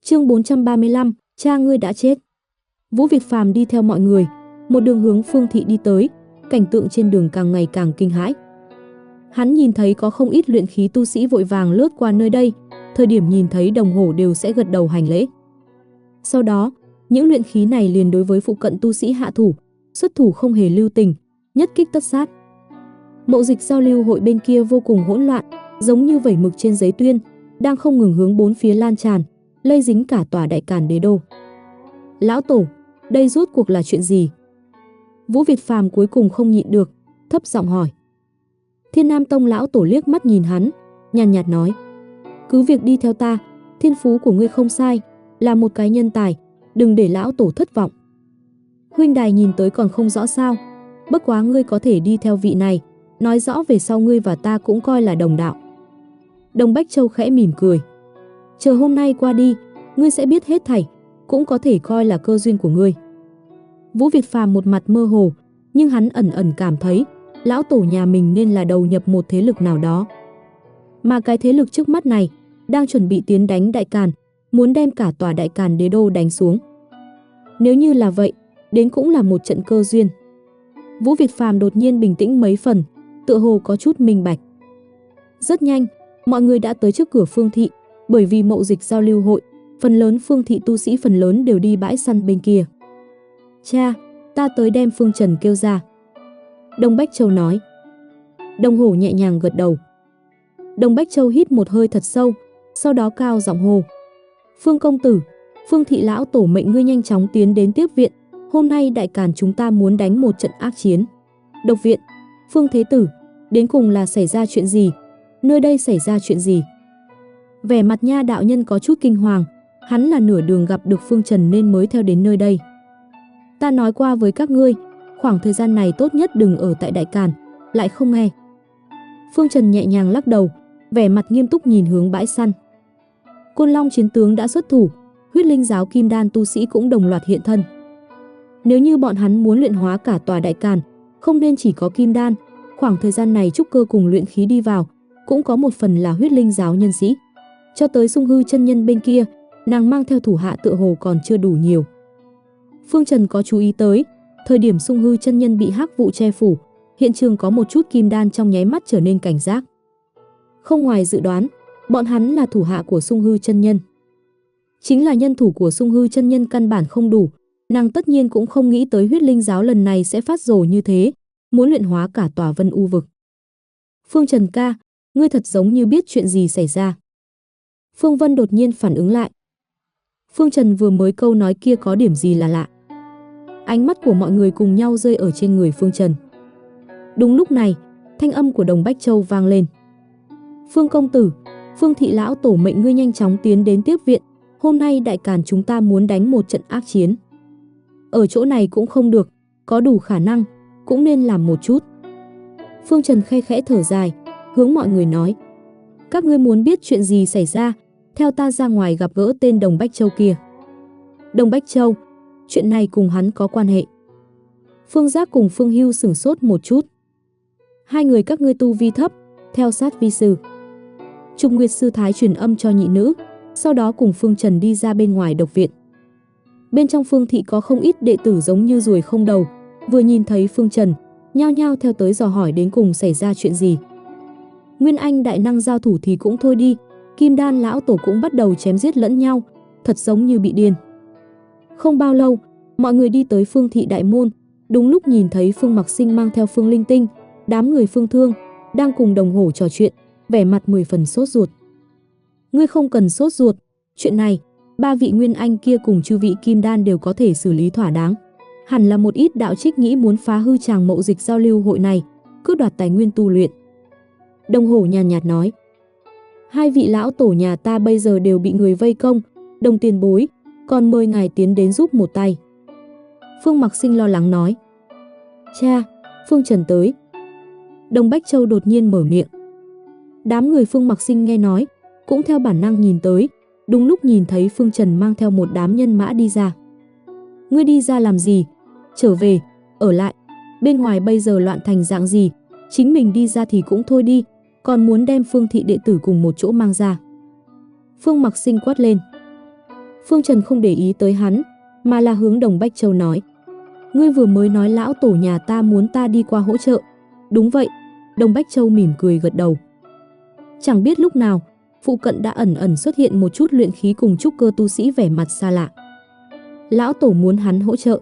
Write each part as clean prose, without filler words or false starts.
Chương 435, cha ngươi đã chết. Vũ Việt Phàm đi theo mọi người, một đường hướng Phương thị đi tới, cảnh tượng trên đường càng ngày càng kinh hãi. Hắn nhìn thấy có không ít luyện khí tu sĩ vội vàng lướt qua nơi đây, thời điểm nhìn thấy đồng hồ đều sẽ gật đầu hành lễ. Sau đó, những luyện khí này liền đối với phụ cận tu sĩ hạ thủ, xuất thủ không hề lưu tình, nhất kích tất sát. Mậu dịch giao lưu hội bên kia vô cùng hỗn loạn, giống như vẩy mực trên giấy tuyên, đang không ngừng hướng bốn phía lan tràn, lây dính cả tòa đại càn đế đô. Lão tổ, đây rốt cuộc là chuyện gì? Vũ Việt Phàm cuối cùng không nhịn được, thấp giọng hỏi. Thiên Nam Tông lão tổ liếc mắt nhìn hắn, nhàn nhạt nói: cứ việc đi theo ta, thiên phú của ngươi không sai, là một cái nhân tài, đừng để lão tổ thất vọng. Huynh đài nhìn tới còn không rõ sao, bất quá ngươi có thể đi theo vị này, nói rõ về sau ngươi và ta cũng coi là đồng đạo. Đồng Bách Châu khẽ mỉm cười. Chờ hôm nay qua đi, ngươi sẽ biết hết thảy, cũng có thể coi là cơ duyên của ngươi. Vũ Việt Phàm một mặt mơ hồ, nhưng hắn ẩn ẩn cảm thấy lão tổ nhà mình nên là đầu nhập một thế lực nào đó. Mà cái thế lực trước mắt này đang chuẩn bị tiến đánh Đại Càn, muốn đem cả tòa Đại Càn đế đô đánh xuống. Nếu như là vậy, đến cũng là một trận cơ duyên. Vũ Việt Phàm đột nhiên bình tĩnh mấy phần, tựa hồ có chút minh bạch. Rất nhanh, mọi người đã tới trước cửa Phương thị, bởi vì mậu dịch giao lưu hội, phần lớn Phương thị tu sĩ phần lớn đều đi bãi săn bên kia. Cha, ta tới đem Phương Trần kêu ra. Đồng Bách Châu nói. Đồng Hổ nhẹ nhàng gật đầu. Đồng Bách Châu hít một hơi thật sâu, sau đó cao giọng hô: Phương công tử, Phương thị lão tổ mệnh ngươi nhanh chóng tiến đến tiếp viện, hôm nay Đại Càn chúng ta muốn đánh một trận ác chiến. Độc viện, Phương thế tử, đến cùng là xảy ra chuyện gì? Nơi đây xảy ra chuyện gì? Vẻ mặt Nha đạo nhân có chút kinh hoàng, hắn là nửa đường gặp được Phương Trần nên mới theo đến nơi đây. Ta nói qua với các ngươi, khoảng thời gian này tốt nhất đừng ở tại Đại Càn, lại không nghe. Phương Trần nhẹ nhàng lắc đầu, vẻ mặt nghiêm túc nhìn hướng bãi săn. Côn Long chiến tướng đã xuất thủ, huyết linh giáo kim đan tu sĩ cũng đồng loạt hiện thân. Nếu như bọn hắn muốn luyện hóa cả tòa Đại Càn, không nên chỉ có kim đan, khoảng thời gian này trúc cơ cùng luyện khí đi vào, cũng có một phần là huyết linh giáo nhân sĩ. Cho tới Sung Hư chân nhân bên kia, nàng mang theo thủ hạ tựa hồ còn chưa đủ nhiều. Phương Trần có chú ý tới, thời điểm Sung Hư chân nhân bị hắc vụ che phủ, hiện trường có một chút kim đan trong nháy mắt trở nên cảnh giác. Không ngoài dự đoán, bọn hắn là thủ hạ của Sung Hư chân nhân. Chính là nhân thủ của Sung Hư chân nhân căn bản không đủ, nàng tất nhiên cũng không nghĩ tới huyết linh giáo lần này sẽ phát rồ như thế, muốn luyện hóa cả tòa Vân U vực. Phương Trần ca, ngươi thật giống như biết chuyện gì xảy ra. Phương Vân đột nhiên phản ứng lại. Phương Trần vừa mới câu nói kia có điểm gì là lạ. Ánh mắt của mọi người cùng nhau rơi ở trên người Phương Trần. Đúng lúc này, thanh âm của Đồng Bách Châu vang lên. Phương công tử, Phương thị lão tổ mệnh ngươi nhanh chóng tiến đến tiếp viện, hôm nay Đại Càn chúng ta muốn đánh một trận ác chiến. Ở chỗ này cũng không được, có đủ khả năng, cũng nên làm một chút. Phương Trần khe khẽ thở dài, hướng mọi người nói. Các ngươi muốn biết chuyện gì xảy ra, theo ta ra ngoài gặp gỡ tên Đồng Bách Châu kia. Đồng Bách Châu, chuyện này cùng hắn có quan hệ. Phương Giác cùng Phương Hưu sửng sốt một chút. Hai người các ngươi tu vi thấp, theo sát vi sư. Trục Nguyệt sư thái truyền âm cho nhị nữ, sau đó cùng Phương Trần đi ra bên ngoài độc viện. Bên trong Phương thị có không ít đệ tử giống như ruồi không đầu, vừa nhìn thấy Phương Trần, nhao nhao theo tới dò hỏi đến cùng xảy ra chuyện gì. Nguyên Anh đại năng giao thủ thì cũng thôi đi, Kim Đan lão tổ cũng bắt đầu chém giết lẫn nhau, thật giống như bị điên. Không bao lâu, mọi người đi tới Phương thị đại môn, đúng lúc nhìn thấy Phương Mặc Sinh mang theo Phương Linh Tinh, đám người Phương Thương đang cùng Đồng Hổ trò chuyện, vẻ mặt 10 phần sốt ruột. Ngươi không cần sốt ruột, chuyện này, ba vị Nguyên Anh kia cùng chư vị Kim Đan đều có thể xử lý thỏa đáng. Hẳn là một ít đạo trích nghĩ muốn phá hư tràng mậu dịch giao lưu hội này, cướp đoạt tài nguyên tu luyện. Đồng Hổ nhàn nhạt nói. Hai vị lão tổ nhà ta bây giờ đều bị người vây công, Đồng tiền bối, còn mời ngài tiến đến giúp một tay. Phương Mặc Sinh lo lắng nói. Cha, Phương Trần tới. Đồng Bách Châu đột nhiên mở miệng. Đám người Phương Mặc Sinh nghe nói, cũng theo bản năng nhìn tới, đúng lúc nhìn thấy Phương Trần mang theo một đám nhân mã đi ra. Ngươi đi ra làm gì? Trở về, ở lại, bên ngoài bây giờ loạn thành dạng gì, chính mình đi ra thì cũng thôi đi, còn muốn đem Phương thị đệ tử cùng một chỗ mang ra. Phương Mặc Sinh quát lên. Phương Trần không để ý tới hắn, mà là hướng Đồng Bách Châu nói. Ngươi vừa mới nói lão tổ nhà ta muốn ta đi qua hỗ trợ. Đúng vậy, Đồng Bách Châu mỉm cười gật đầu. Chẳng biết lúc nào, phụ cận đã ẩn ẩn xuất hiện một chút luyện khí cùng trúc cơ tu sĩ vẻ mặt xa lạ. Lão tổ muốn hắn hỗ trợ.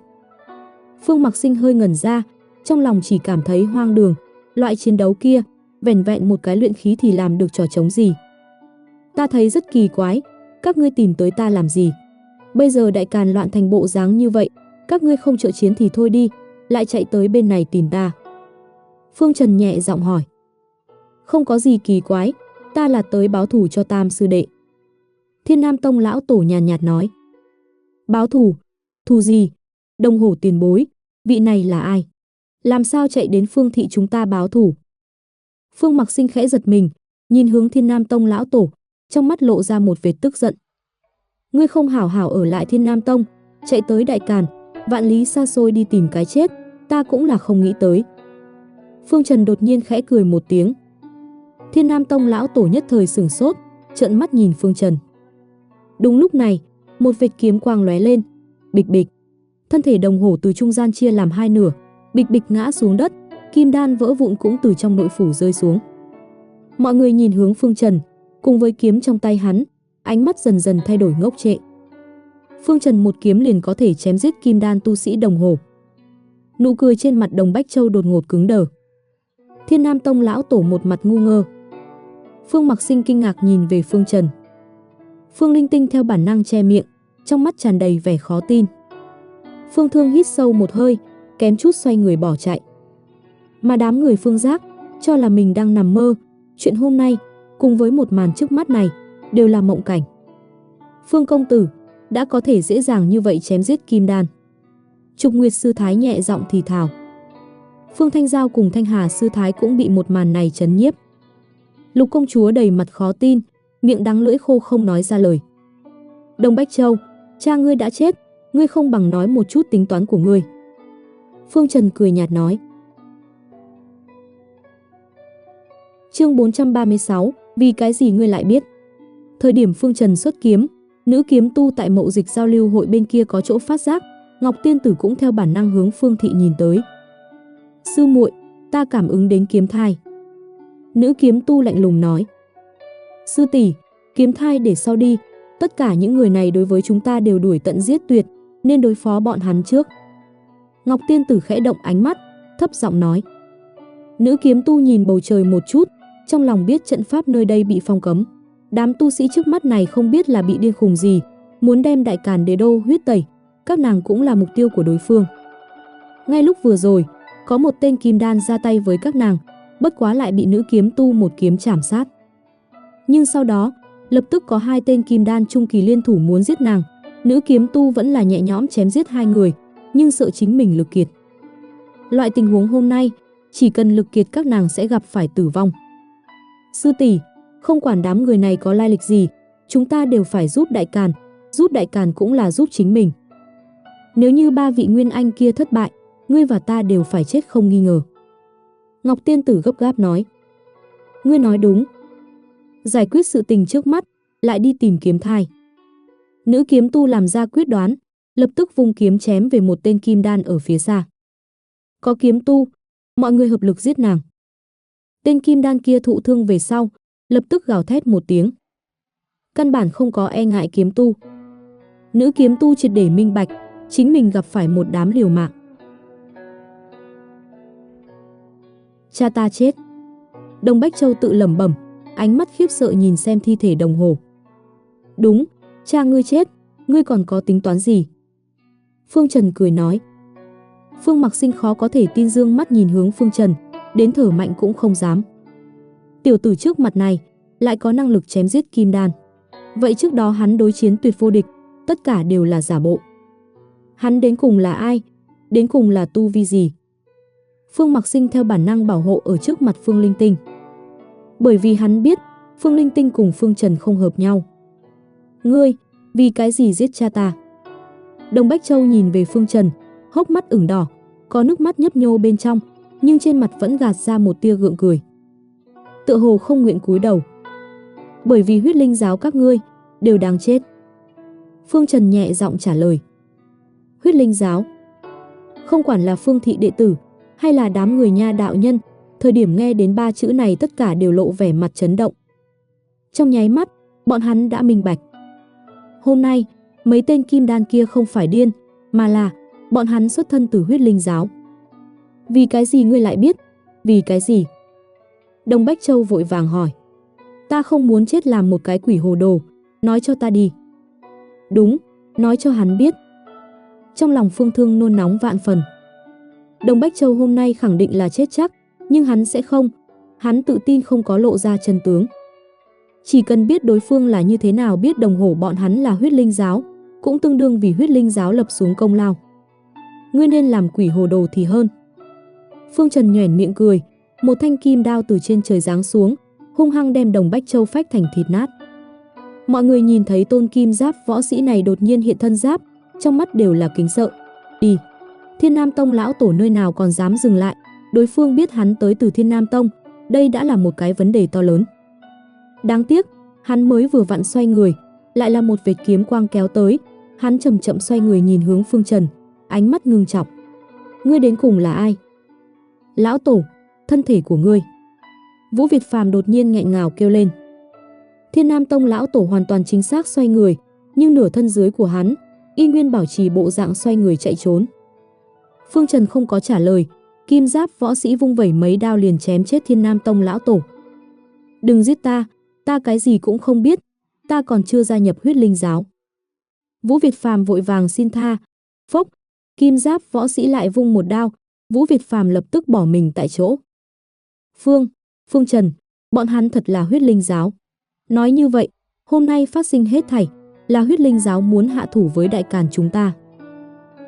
Phương Mặc Sinh hơi ngẩn ra, trong lòng chỉ cảm thấy hoang đường, loại chiến đấu kia, vẻn vẹn một cái luyện khí thì làm được trò trống gì. Ta thấy rất kỳ quái, các ngươi tìm tới ta làm gì? Bây giờ đại càn loạn thành bộ dáng như vậy, các ngươi không trợ chiến thì thôi đi, lại chạy tới bên này tìm ta. Phương Trần nhẹ giọng hỏi. Không có gì kỳ quái, ta là tới báo thù cho Tam sư đệ. Thiên Nam Tông lão tổ nhàn nhạt nói. Báo thù? Thù gì? Đồng Hổ tiền bối, vị này là ai? Làm sao chạy đến Phương thị chúng ta báo thù? Phương Mặc Sinh khẽ giật mình, nhìn hướng Thiên Nam Tông lão tổ, trong mắt lộ ra một vệt tức giận. Ngươi không hảo hảo ở lại Thiên Nam Tông, chạy tới Đại Càn, vạn lý xa xôi đi tìm cái chết, ta cũng là không nghĩ tới. Phương Trần đột nhiên khẽ cười một tiếng. Thiên Nam Tông lão tổ nhất thời sửng sốt, trợn mắt nhìn Phương Trần. Đúng lúc này, một vệt kiếm quang lóe lên, bịch bịch. Thân thể Đồng Hổ từ trung gian chia làm hai nửa, bịch bịch ngã xuống đất, kim đan vỡ vụn cũng từ trong nội phủ rơi xuống. Mọi người nhìn hướng Phương Trần, cùng với kiếm trong tay hắn, ánh mắt dần dần thay đổi ngốc trệ. Phương Trần một kiếm liền có thể chém giết kim đan tu sĩ Đồng Hổ. Nụ cười trên mặt Đồng Bách Châu đột ngột cứng đờ. Thiên Nam Tông lão tổ một mặt ngu ngơ. Phương Mặc Sinh kinh ngạc nhìn về Phương Trần. Phương Linh Tinh theo bản năng che miệng, trong mắt tràn đầy vẻ khó tin. Phương Thương hít sâu một hơi, kém chút xoay người bỏ chạy. Mà đám người Phương Giác cho là mình đang nằm mơ, chuyện hôm nay cùng với một màn trước mắt này đều là mộng cảnh. Phương công tử đã có thể dễ dàng như vậy chém giết kim đan. Trục Nguyệt sư thái nhẹ giọng thì thào. Phương Thanh Giao cùng Thanh Hà sư thái cũng bị một màn này chấn nhiếp. Lục công chúa đầy mặt khó tin, miệng đắng lưỡi khô không nói ra lời. Đồng Bách Châu, cha ngươi đã chết, ngươi không bằng nói một chút tính toán của ngươi. Phương Trần cười nhạt nói. Chương 436, vì cái gì ngươi lại biết? Thời điểm Phương Trần xuất kiếm, nữ kiếm tu tại Mậu Dịch giao lưu hội bên kia có chỗ phát giác, Ngọc Tiên Tử cũng theo bản năng hướng Phương thị nhìn tới. Sư muội, ta cảm ứng đến kiếm thai. Nữ kiếm tu lạnh lùng nói. Sư tỷ, kiếm thai để sau đi, tất cả những người này đối với chúng ta đều đuổi tận giết tuyệt, nên đối phó bọn hắn trước. Ngọc Tiên Tử khẽ động ánh mắt, thấp giọng nói. Nữ kiếm tu nhìn bầu trời một chút, trong lòng biết trận pháp nơi đây bị phong cấm. Đám tu sĩ trước mắt này không biết là bị điên khùng gì, muốn đem Đại Càn đế đô huyết tẩy, các nàng cũng là mục tiêu của đối phương. Ngay lúc vừa rồi, có một tên kim đan ra tay với các nàng, bất quá lại bị nữ kiếm tu một kiếm chảm sát. Nhưng sau đó, lập tức có hai tên kim đan trung kỳ liên thủ muốn giết nàng, nữ kiếm tu vẫn là nhẹ nhõm chém giết hai người, nhưng sợ chính mình lực kiệt. Loại tình huống hôm nay, chỉ cần lực kiệt các nàng sẽ gặp phải tử vong. Sư tỷ, không quản đám người này có lai lịch gì, chúng ta đều phải giúp Đại Càn cũng là giúp chính mình. Nếu như ba vị nguyên anh kia thất bại, ngươi và ta đều phải chết không nghi ngờ. Ngọc Tiên Tử gấp gáp nói. Ngươi nói đúng. Giải quyết sự tình trước mắt, lại đi tìm kiếm thai. Nữ kiếm tu làm ra quyết đoán, lập tức vung kiếm chém về một tên kim đan ở phía xa. Có kiếm tu, mọi người hợp lực giết nàng. Tên kim đan kia thụ thương về sau, lập tức gào thét một tiếng. Căn bản không có e ngại kiếm tu. Nữ kiếm tu triệt để minh bạch, chính mình gặp phải một đám liều mạng. Cha ta chết. Đồng Bách Châu tự lẩm bẩm, ánh mắt khiếp sợ nhìn xem thi thể Đồng Hổ. Đúng, cha ngươi chết, ngươi còn có tính toán gì? Phương Trần cười nói. Phương Mặc Sinh khó có thể tin dương mắt nhìn hướng Phương Trần, đến thở mạnh cũng không dám. Tiểu tử trước mặt này, lại có năng lực chém giết kim đan. Vậy trước đó hắn đối chiến tuyệt vô địch, tất cả đều là giả bộ. Hắn đến cùng là ai? Đến cùng là tu vi gì? Phương Mặc Sinh theo bản năng bảo hộ ở trước mặt Phương Linh Tinh. Bởi vì hắn biết, Phương Linh Tinh cùng Phương Trần không hợp nhau. Ngươi, vì cái gì giết cha ta? Đồng Bách Châu nhìn về Phương Trần, hốc mắt ửng đỏ, có nước mắt nhấp nhô bên trong, nhưng trên mặt vẫn gạt ra một tia gượng cười. Tựa hồ không nguyện cúi đầu. Bởi vì huyết linh giáo các ngươi đều đáng chết. Phương Trần nhẹ giọng trả lời. Huyết linh giáo. Không quản là Phương thị đệ tử hay là đám người nha đạo nhân, thời điểm nghe đến 3 chữ này tất cả đều lộ vẻ mặt chấn động. Trong nháy mắt, bọn hắn đã minh bạch. Hôm nay, mấy tên kim đan kia không phải điên, mà là bọn hắn xuất thân từ huyết linh giáo. Vì cái gì ngươi lại biết? Vì cái gì? Đồng Bách Châu vội vàng hỏi. Ta không muốn chết làm một cái quỷ hồ đồ, nói cho ta đi. Đúng, nói cho hắn biết. Trong lòng Phương Thương nôn nóng vạn phần. Đồng Bách Châu hôm nay khẳng định là chết chắc, nhưng hắn sẽ không. Hắn tự tin không có lộ ra chân tướng. Chỉ cần biết đối phương là như thế nào, biết đồng hổ bọn hắn là huyết linh giáo, cũng tương đương vì huyết linh giáo lập xuống công lao. Ngươi nên làm quỷ hồ đồ thì hơn. Phương Trần nhoẻn miệng cười, một thanh kim đao từ trên trời giáng xuống, hung hăng đem Đồng Bách Châu phách thành thịt nát. Mọi người nhìn thấy tôn kim giáp võ sĩ này đột nhiên hiện thân giáp, trong mắt đều là kính sợ. Đi! Thiên Nam Tông lão tổ nơi nào còn dám dừng lại, đối phương biết hắn tới từ Thiên Nam Tông, đây đã là một cái vấn đề to lớn. Đáng tiếc, hắn mới vừa vặn xoay người, lại là một vệt kiếm quang kéo tới, hắn chậm chậm xoay người nhìn hướng Phương Trần, ánh mắt ngưng trọng. Ngươi đến cùng là ai? Lão tổ, thân thể của ngươi. Vũ Việt Phàm đột nhiên nghẹn ngào kêu lên. Thiên Nam Tông lão tổ hoàn toàn chính xác xoay người, nhưng nửa thân dưới của hắn y nguyên bảo trì bộ dạng xoay người chạy trốn. Phương Trần không có trả lời, kim giáp võ sĩ vung vẩy mấy đao liền chém chết Thiên Nam Tông lão tổ. Đừng giết ta, ta cái gì cũng không biết, ta còn chưa gia nhập huyết linh giáo. Vũ Việt Phàm vội vàng xin tha. Phốc, kim giáp võ sĩ lại vung một đao, Vũ Việt Phàm lập tức bỏ mình tại chỗ. Phương Trần, bọn hắn thật là huyết linh giáo. Nói như vậy, hôm nay phát sinh hết thảy là huyết linh giáo muốn hạ thủ với đại càn chúng ta.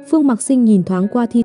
Phương Mặc Sinh nhìn thoáng qua thi